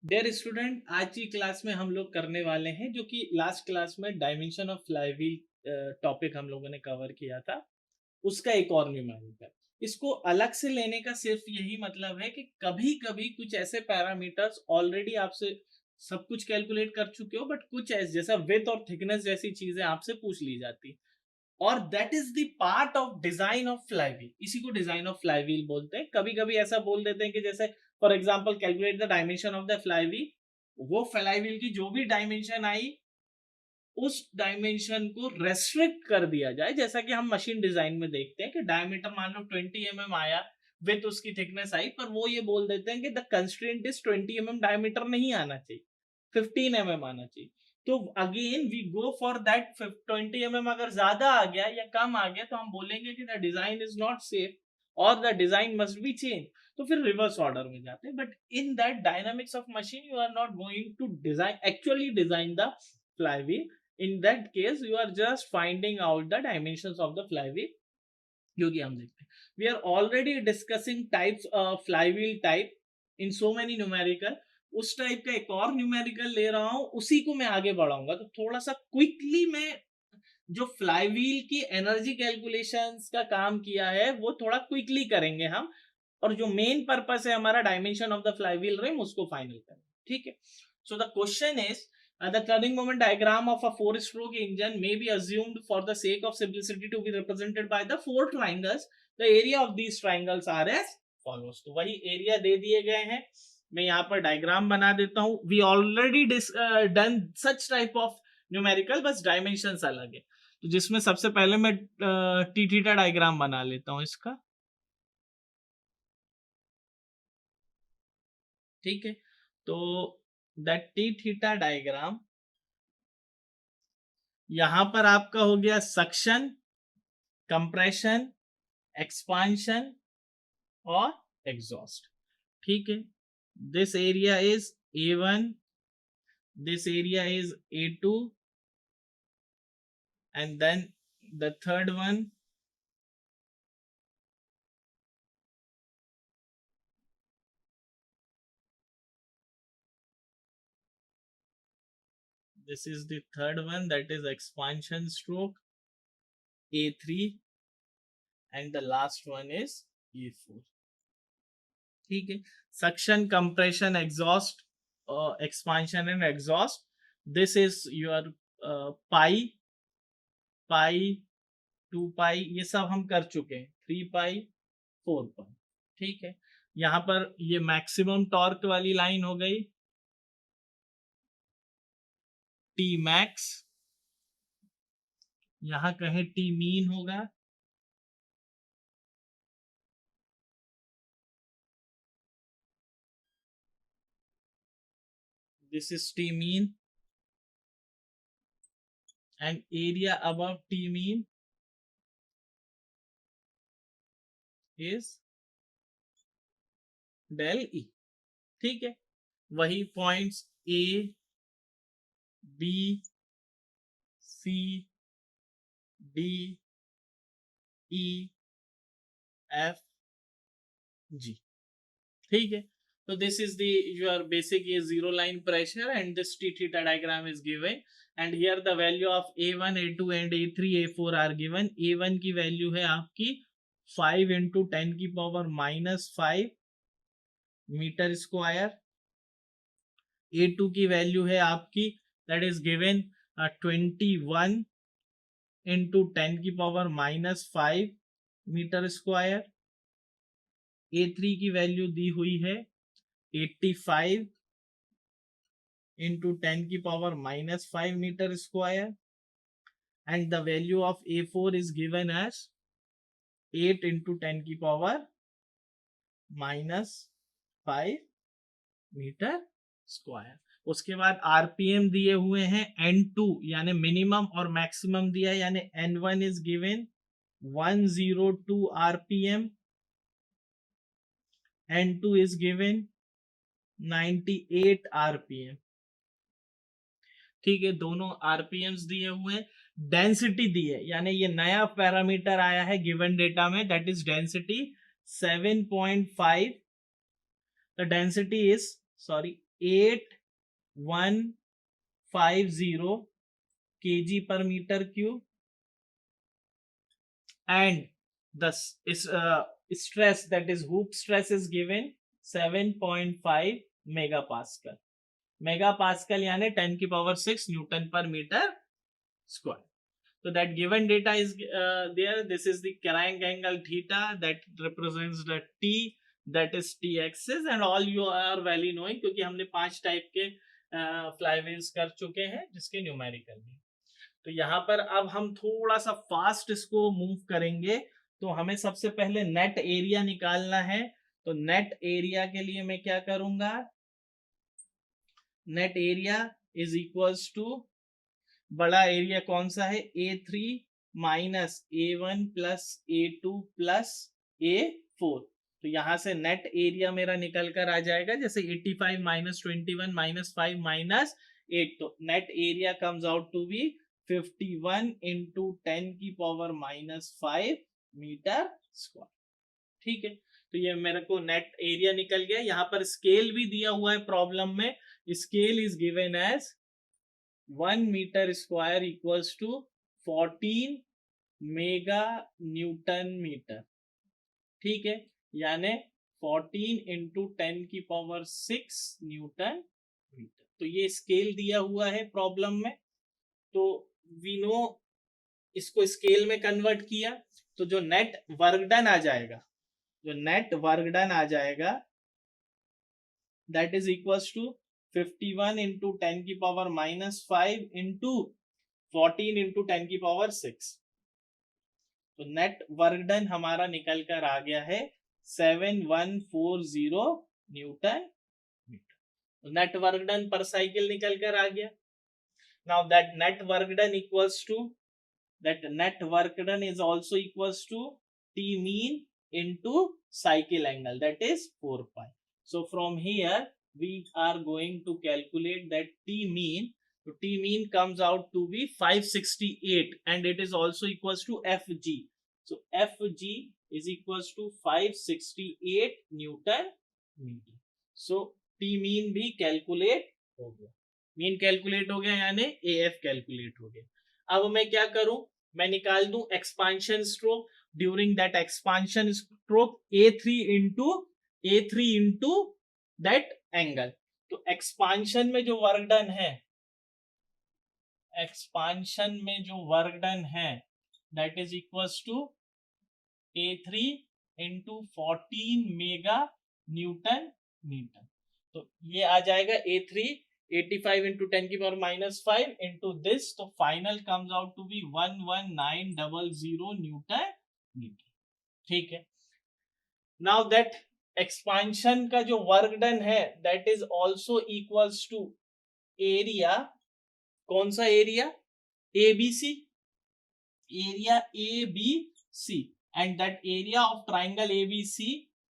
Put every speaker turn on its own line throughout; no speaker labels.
Dear student, आज की class में हम लोग करने वाले हैं जो कि लास्ट क्लास में डायमेंशन ऑफ फ्लाईव्हील टॉपिक हम लोगों ने कवर किया था, उसका एक और न्यूमेरिकल। इसको अलग से लेने का सिर्फ यही मतलब है कि कभी कभी कुछ ऐसे पैरामीटर्स ऑलरेडी आपसे सब कुछ कैलकुलेट कर चुके हो, बट कुछ ऐसे जैसा विड्थ और थिकनेस जैसी चीजें आपसे पूछ ली जाती, और that is the part of design of flywheel. इसी को डिजाइन ऑफ फ्लाईव्हील बोलते हैं। कभी कभी ऐसा बोल देते हैं कि जैसे for example calculate the dimension of the flywheel, वो फ्लाईव्हील की जो भी डायमेंशन आई उस डायमेंशन को रेस्ट्रिक्ट कर दिया जाए। जैसा कि हम मशीन डिजाइन में देखते हैं कि डायमीटर मान लो 20 mm आया, विथ उसकी थिकनेस आई, पर वो ये बोल देते हैं कि the constraint is 20 mm diameter नहीं आना चाहिए, 15 mm आना चाहिए। तो again we go for that 20 mm। अगर ज्यादा आ गया या कम आ गया तो हम बोलेंगे कि the design is not safe और the design must be change. तो फिर रिवर्स ऑर्डर में जाते हैं। But in that dynamics of machine you are not going to design actually design the flywheel. In that case you are just finding out the dimensions of the flywheel, जो कि हम देखते हैं। We are already discussing types of flywheel type in so many numerical। उस type का एक और numerical ले रहा हूं, उसी को मैं आगे बढ़ाऊंगा। तो थोड़ा सा क्विकली मैं जो फ्लाईव्हील की एनर्जी कैलकुलेशंस का काम किया है वो थोड़ा क्विकली करेंगे हम, और जो मेन पर्पस है हमारा dimension of the flywheel rim उसको फाइनल करेंगे। ठीक है। So the question is the turning moment diagram of a four-stroke engine may be assumed for the sake of simplicity to be represented by the four triangles. The area of these triangles are as follows। तो वही area दे दिए गए हैं, मैं यहाँ पर diagram बना देता हूँ। We already done such type of numerical, बस डायमेंशंस अलग है। तो जिसमें सबसे पहले मैं टी थीटा डायग्राम बना लेता हूँ इसका। ठीक है। तो दैट टी थीटा डायग्राम, यहां पर आपका हो गया सक्शन, कंप्रेशन, एक्सपांशन और एग्जॉस्ट। ठीक है। This area is A1, this area is A2, and then the third one this is the third one, that is expansion stroke, A3, and the last one is A4। ठीक है। Suction, compression, exhaust, expansion and exhaust, this is your pi, pi, 2 pi, ये सब हम कर चुके हैं, 3 पाई, 4 पाई। ठीक है। यहाँ पर ये मैक्सिमम टॉर्क वाली लाइन हो गई, टी मैक्स, यहाँ कहीं टी मीन होगा, this is T mean, and area above T mean is del E. ठीक है। वही points A, B, C, D, E, F, G. ठीक है। So this is the your basic is zero line pressure, and this T theta diagram is given, and here the value of A1, A2 and A3, A4 are given। A1 की value है आपकी 5 into 10 की power -5 metre square. A2 की value है आपकी that is given 21 into 10 की power -5 metre square. A3 की value दी हुई है 85 into 10 की power -5 metre square, and the value of A4 is given as 8 into 10 की पावर -5 मीटर स्क्वायर। उसके बाद आरपीएम दिए हुए हैं N2 यानी मिनिमम और मैक्सिमम दिया है, यानी N1 is given 102 RPM, N2 is given 98 RPM. ठीक है। दोनों आरपीएम्स दिए हुए हैं। डेंसिटी दी है, यानी ये नया पैरामीटर आया है गिवन डेटा में, that is density 7.5। The density is sorry 8150 kg per meter cube, and the stress, that is hoop stress, is given 7.5 megapascal. Megapascal यानी 10 की power 6 Newton per meter square. So that given data is there. This is the crank angle theta that represents the T, that is T axis, and all you are well knowing क्योंकि हमने 5 type के फ्लाईव्हील्स कर चुके हैं जिसके numerical भी. तो यहाँ पर अब हम थोड़ा सा फास्ट इसको मूव करेंगे. तो हमें सबसे पहले नेट एरिया निकालना है. तो नेट एरिया के लिए मैं क्या करूंगा, net area is equals to, बड़ा एरिया कौन सा है, A3 minus A1 plus A2 plus A4. तो यहां से नेट एरिया मेरा निकल कर आ जाएगा जैसे 85 माइनस 21 माइनस 5 माइनस 8. तो net area comes out to be 51 into 10 की पावर माइनस 5 मीटर स्क्वायर. ठीक है, तो ये मेरे को नेट एरिया निकल गया. यहाँ पर स्केल भी दिया हुआ है प्रॉब्लम में. Scale is given as 1 metre square equals to 14 mega newton metre. ठीक है, यानी 14 इंटू 10 की पावर 6 न्यूटन मीटर. तो ये स्केल दिया हुआ है प्रॉब्लम में. तो वी नो, इसको स्केल में कन्वर्ट किया तो जो नेट वर्क डन आ जाएगा, जो नेट वर्क डन आ जाएगा, that is equals to 51 into 10 की पावर माइनस 5 इंटू 14 इंटू 10 की पावर 6. तो नेट वर्क डन हमारा निकल कर आ गया है 7140 न्यूटन मीटर. तो नेट वर्क डन पर साइकिल निकल कर आ गया. Now that net work done equals to, that net work done is also equals to T mean into cycle angle, that is 4 pi. So from here we are going to calculate that T mean. So T mean comes out to be 568 and it is also equals to Fg. So Fg is equals to 568 Newton meter. So T mean भी calculate हो गया, mean calculate हो गया यानी AF calculate हो गया. अब मैं क्या करूं, मैं निकाल दूं expansion stroke. During that expansion stroke A3 into that angle. तो एक्सपांशन में जो वर्क डन है, एक्सपांशन में जो वर्क डन है, that is equals to A3 into 14 mega newton metre. तो ये आ जाएगा A3 85 into 10 की पावर माइनस 5 into this. तो final comes out to be 11900 newton metre. ठीक है, नाउ दैट एक्सपांशन का जो वर्क डन है that is also equals to area. कौन सा area, ABC, area ABC, and that area of triangle ABC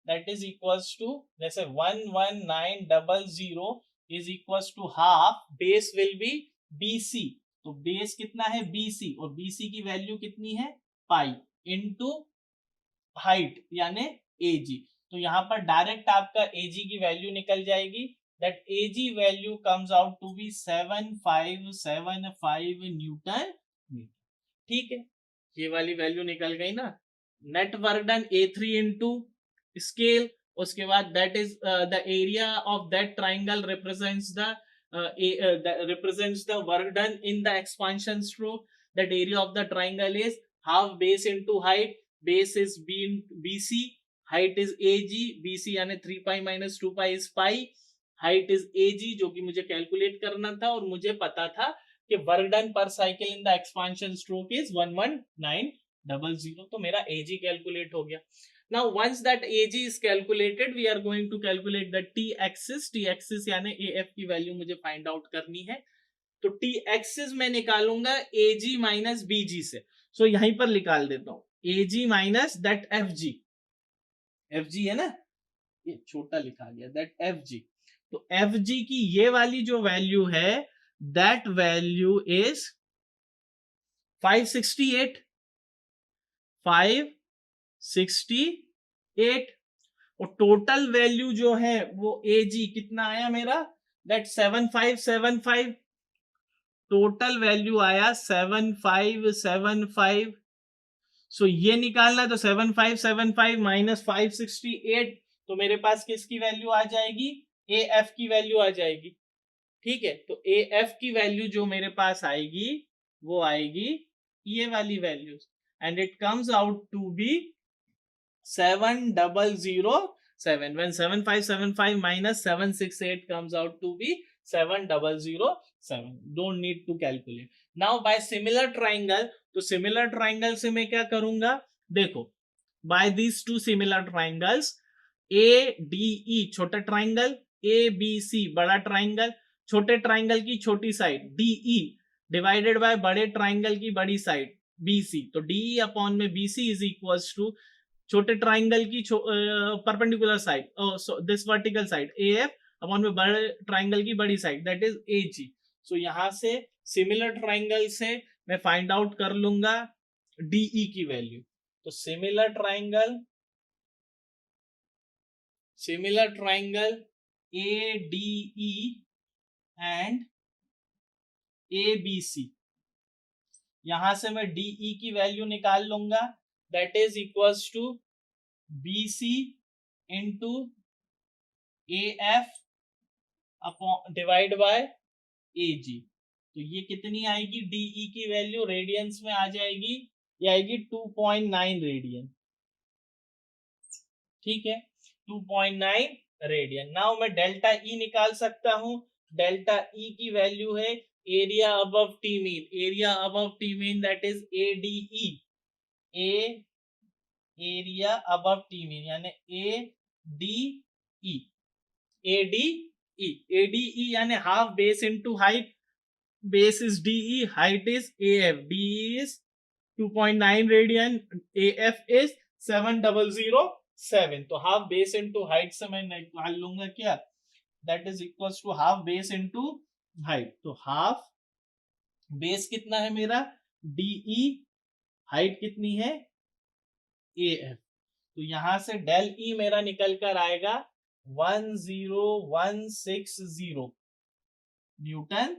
that is equals to, जैसे 11900 is equals to half, base will be BC. तो base कितना है BC, और BC की value कितनी है पाई, इनटू हाइट यानी AG. तो यहाँ पर डायरेक्ट आपका AG की वैल्यू निकल जाएगी. That AG value comes out to be 7575 newton metre. ठीक है, ये वाली वैल्यू निकल गई ना. Net work done A3 into scale, उसके बाद that is the area of that triangle represents the work done in the expansion stroke. That area of the triangle is half base into height. Base is BC, height is AG. BC यानी 3 pi minus 2 pi is pi. Height is AG जो कि मुझे calculate करना था, और मुझे पता था कि वर्क डन पर cycle in the expansion stroke is 11900. तो मेरा AG कैलकुलेट हो गया. Now once that AG is calculated, we are going to calculate the T axis. T axis यानी AF की वैल्यू मुझे फाइंड आउट करनी है. तो T axis मैं निकालूंगा AG माइनस BG से. सो यहीं पर निकाल देता हूं AG minus that FG. FG है ना, ये छोटा लिखा गया, दैट FG. तो FG की ये वाली जो वैल्यू है, दैट वैल्यू इज 568 और टोटल वैल्यू जो है वो AG कितना आया मेरा, दैट 7575 टोटल वैल्यू आया 7575। सो ये निकालना है तो 7575 माइनस 568, तो मेरे पास किसकी वैल्यू आ जाएगी, ए एफ की वैल्यू आ जाएगी। ठीक है, तो ए एफ की वैल्यू जो मेरे पास आएगी वो आएगी ये वाली value, and it comes out to be 7007। when 7575 minus 768 comes out to be 7007, don't need to calculate now by similar triangle। तो similar triangle से मैं क्या करूंगा, देखो by these two similar triangles ADE छोटा ट्राइंगल, ABC बड़ा triangle, छोटे triangle की छोटी साइड DE डिवाइडेड बाय बड़े ट्राइंगल की बड़ी साइड BC, तो DE अपॉन में BC इज इक्वल्स टू छोटे ट्राइंगल की perpendicular side, this vertical side AF upon में बड़े ट्राइंगल की बड़ी साइड दैट इज AG। सो यहां से सिमिलर ट्राइंगल से मैं फाइंड आउट कर लूंगा DE की वैल्यू। तो similar triangle ADE and ABC, यहां से मैं DE की वैल्यू निकाल लूंगा, that is equals to BC into AF upon divide by AG। तो ये कितनी आएगी, DE की वैल्यू रेडियंस में आ जाएगी, ये आएगी 2.9 रेडियन। ठीक है, 2.9 रेडियन। नाउ मैं डेल्टा E निकाल सकता हूं, डेल्टा E की वैल्यू है area above T mean, area above T mean that is ADE, area above T mean यानी ADE यानी half base into height, base is DE, height is AF, DE is 2.9 radian, AF is 7007। तो half base into height से मैं निकाल लूंगा क्या, that is equals to half base into height. तो half base कितना है मेरा DE, हाइट कितनी है AF, तो यहां से डेल E मेरा निकल कर आएगा 10160 Newton.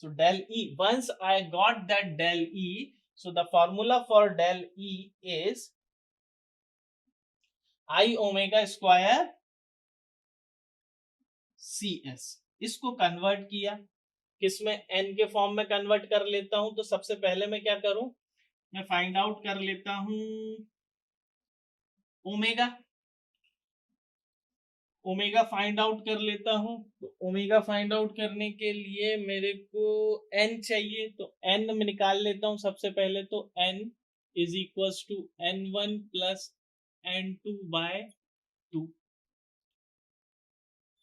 So del E, once I got that del E, so the formula for del E is I omega square CS। इसको कन्वर्ट किया किसमें, n के फॉर्म में कन्वर्ट कर लेता हूं। तो सबसे पहले मैं क्या करूं, मैं फाइंड आउट कर लेता हूं ओमेगा, ओमेगा फाइंड आउट कर लेता हूं। तो ओमेगा फाइंड आउट करने के लिए मेरे को n चाहिए, तो n में निकाल लेता हूं सबसे पहले। तो n is equals to n1 plus n2 by 2,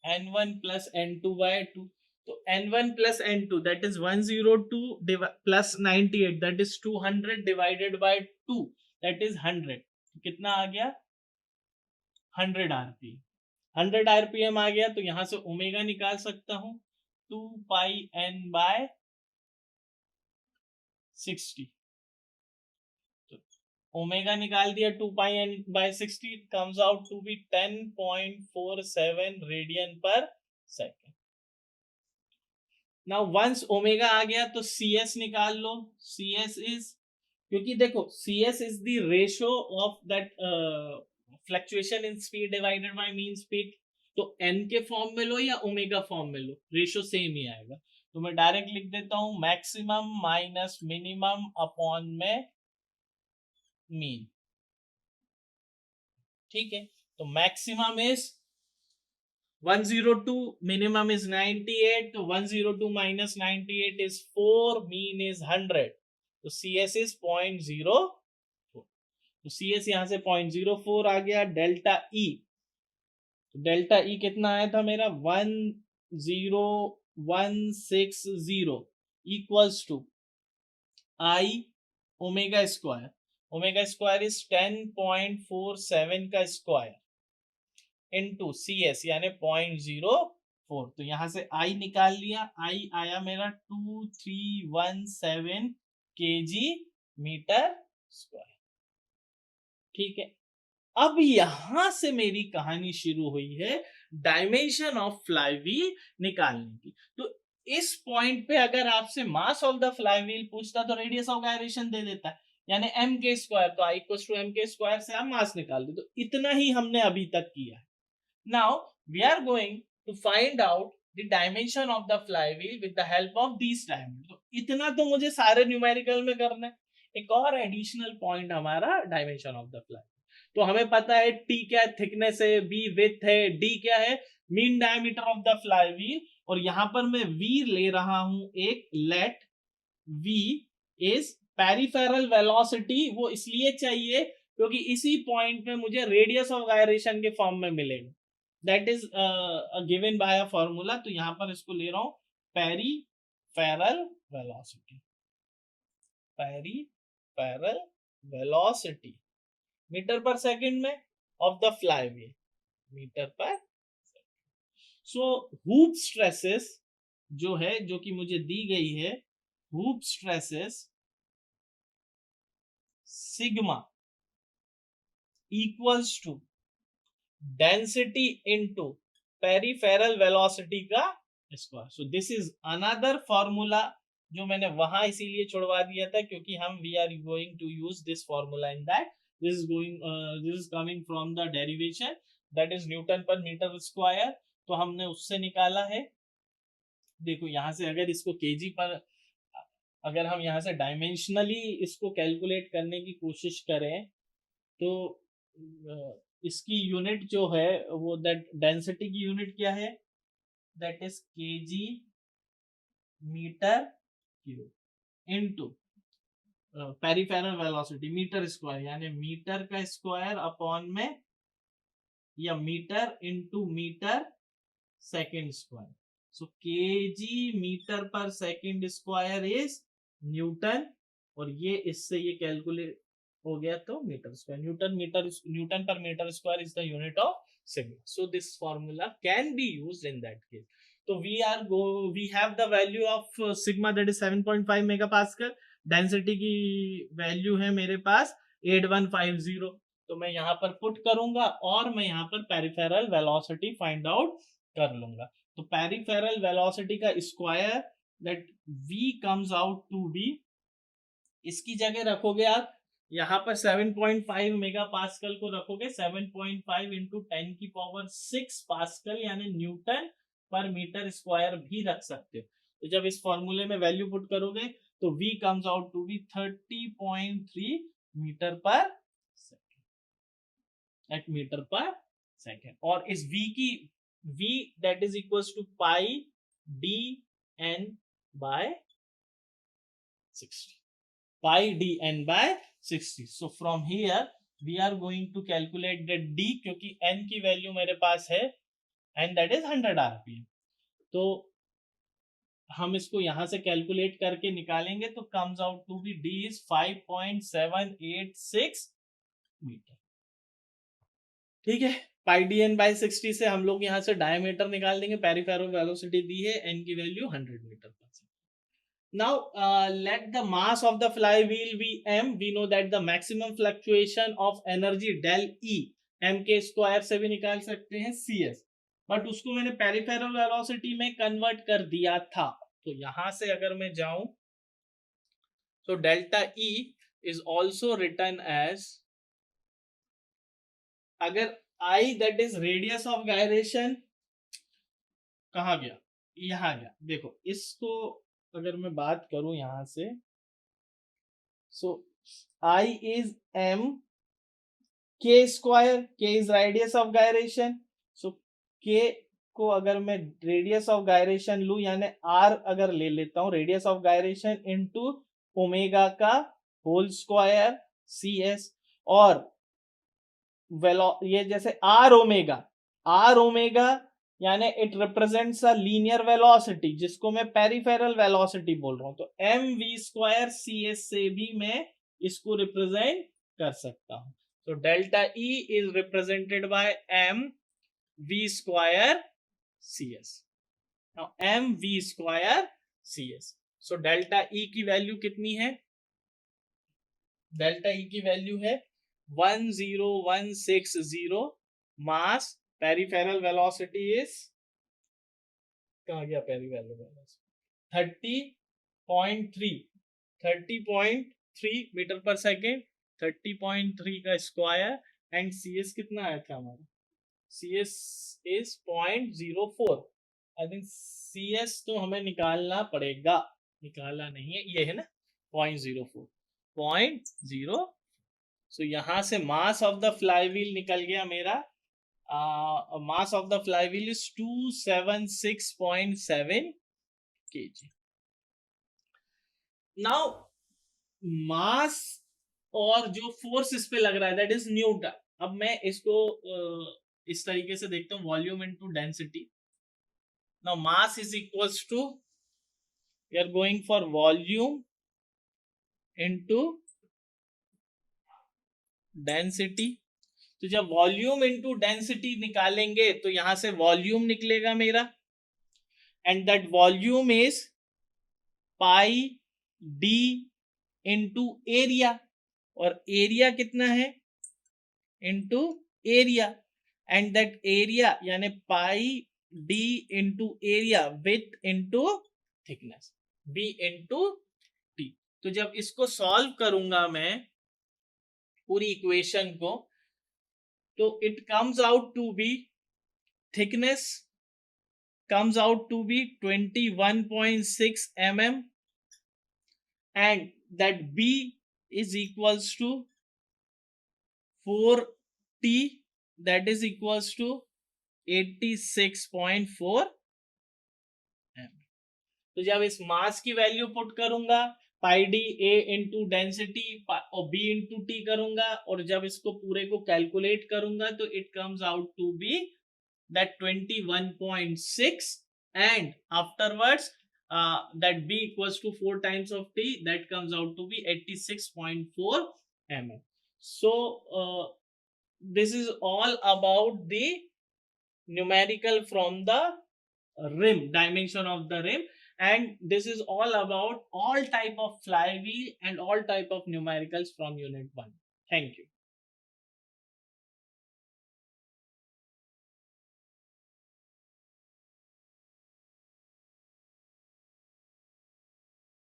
n1 plus n2 by 2। तो n1 plus n2 that is 102 plus 98 that is 200 divided by 2 that is 100। कितना आ गया 100 आरपीएम, 100 आरपीएम आ गया। तो यहां से ओमेगा निकाल सकता हूं 2 पाई n बाय 60। तो ओमेगा निकाल दिया 2 pi n by 60, comes out to be 10.47 radian per second. Now once omega आ गया तो CS निकाल लो, CS इज, क्योंकि देखो CS is the ratio of that fluctuation in speed divided by mean speed. तो n के फॉर्म में लो या ओमेगा फॉर्म में लो, रेशियो सेम ही आएगा। तो मैं डायरेक्ट लिख देता हूं मैक्सिमम माइनस मिनिमम अपॉन में मीन। ठीक है, तो मैक्सिमम इज 102, मिनिमम इज 98, तो 102 माइनस 98 इज 4, मीन इज 100, तो CS इज 0.04। तो CS यहां से 0.04 आ गया। डेल्टा E, तो डेल्टा E कितना आया था मेरा 10160 equals to I omega square, omega square is 10.47 का स्क्वायर इनटू CS यानी 0.04। तो यहां से I निकाल लिया, I आया मेरा 2317 kg मीटर स्क्वायर। ठीक है, अब यहां से मेरी कहानी शुरू हुई है डायमेंशन ऑफ फ्लाईव्हील निकालने की। तो इस पॉइंट पे अगर आपसे मास ऑफ द फ्लाईव्हील पूछता तो रेडियस ऑफ गायरेशन दे देता है, यानी m के स्क्वायर, तो I इक्वल्स टू m के स्क्वायर से आप मास निकाल दो। तो इतना ही हमने अभी तक किया है। Now we are going to find out the dimension of the flywheel with the help of these dimension. तो इतना तो मुझे सारे न्यूमेरिकल में करना है। एक और एडिशनल पॉइंट हमारा डायमेंशन ऑफ द फ्लाईव्हील। तो हमें पता है t क्या है, थिकनेस है, b विड्थ है, d क्या है, mean diameter of the flywheel. और यहां पर मैं v ले रहा हूं एक, let v is peripheral velocity. वो इसलिए चाहिए क्योंकि इसी पॉइंट पे मुझे रेडियस ऑफ गायरेशन के फॉर्म में मिलेगा, that is given by a formula. तो यहां पर इसको ले रहा हूं peripheral velocity, peripheral velocity metre per second में of the flywheel, metre per. So hoop stresses जो है, जो कि मुझे दी गई है, hoop stresses sigma equals to density into peripheral velocity का स्क्वायर। So this is another formula जो मैंने वहां इसीलिए छुड़वा दिया था क्योंकि हम we are going to use this formula in that. This is coming from the derivation, that is newton per metre square. तो हमने उससे निकाला है। देखो यहां से अगर इसको केजी पर, अगर हम यहाँ से डायमेंशनली इसको कैलकुलेट करने की कोशिश करें तो इसकी यूनिट जो है वो, दैट डेंसिटी की यूनिट क्या है, that is KG meter cube into peripheral velocity meter square, यानी मीटर का स्क्वायर अपॉन में, या meter into meter second square. So KG meter per second square is newton, और ये इससे ये कैलकुलेट हो गया तो meter square, newton per metre square is the unit of sigma. So this formula can be used in that case. तो we have the value of sigma that is 7.5 megapascal. Density की value है मेरे पास 8150। तो मैं यहाँ पर put करूंगा और मैं यहाँ पर पेरिफेरल वेलोसिटी फाइंड आउट कर लूंगा। तो पेरिफेरल वेलोसिटी का square that v comes out to be, इसकी जगह रखोगे आप यहाँ पर 7.5 मेगा पास्कल को रखोगे, 7.5 इंटू 10 की पावर 6 पास्कल यानी न्यूटन पर मीटर स्क्वायर भी रख सकते हो। तो जब इस फॉर्मूले में वैल्यू पुट करोगे तो v comes out to be 30.3 metre per second, at metre per second. और इस v that is equals to pi D N by 60, pi dn by 60. So from here we are going to calculate the d, क्योंकि n की value मेरे पास है and that is 100 rpm। तो हम इसको यहां से कैलकुलेट करके निकालेंगे तो comes out to be d is 5.786 metre. ठीक है, पाई डी एन बाई 60 से हम लोग यहाँ से डायमीटर निकाल देंगे। पेरिफेरल वेलोसिटी दी है, n की value 100 metre per second. Now let the mass of the flywheel be m. We know that the maximum fluctuation of energy del E m के स्क्वायर से भी निकाल सकते हैं cs, बट उसको मैंने पेरिफेरल वेलोसिटी में कन्वर्ट कर दिया था। तो यहां से अगर मैं जाऊं तो delta E is also written as, अगर I that is radius of gyration, कहाँ गया, यहाँ गया। देखो इसको अगर मैं बात करूं यहां से, so I is m k square, k is radius of gyration। so k को अगर मैं रेडियस ऑफ गायरेशन लू यानी r अगर ले लेता हूं, radius of gyration into omega का होल स्क्वायर cs, और ये जैसे r ओमेगा यानी it represents a linear velocity जिसको मैं पेरिफेरल वेलोसिटी बोल रहा हूं। तो M V square C S से भी मैं इसको रिप्रेजेंट कर सकता हूं। तो delta E is represented by M V square C S. Now M V square C S. So delta E की वैल्यू कितनी है, डेल्टा ई की वैल्यू है 10160 मास पेरिफेरल वेलोसिटी इज, कहाँ गया peripheral velocity, 30.3 metre per second, 30.3 का square, and C S कितना आया था हमारा, C S is 0.04। I think C S तो हमें निकालना पड़ेगा, निकाला नहीं है, ये है ना 0.04। सो यहां से मास ऑफ द फ्लाईव्हील निकल गया मेरा, mass of the flywheel is 276.7 kg। Now mass और जो फोर्स इस पे लग रहा है दैट इज न्यूटन। अब मैं इसको इस तरीके से देखता हूँ, volume into density. Now mass is equals to, we are going for volume into density. तो जब वॉल्यूम इनटू डेंसिटी निकालेंगे तो यहां से वॉल्यूम निकलेगा मेरा, and that volume is pi D into area, और एरिया कितना है, into area, and that area यानी pi D into area with into thickness, B into T. तो जब इसको सॉल्व करूंगा मैं पूरी इक्वेशन को, तो it comes out to be, thickness comes out to be 21.6 mm, and that B is equals to 4T, that is equals to 86.4 mm। तो जब इस मास की वैल्यू पुट करूंगा, pi D A into density और B into T करूंगा, और जब इसको पूरे को कैलकुलेट करूंगा तो it comes out to be that 21.6, and afterwards that B equals to 4 times of T, that comes out to be 86.4 mm. So this is all about the numerical from the rim, dimension of the rim, and this is all about all type of flywheel and all type of numericals from unit 1. Thank you.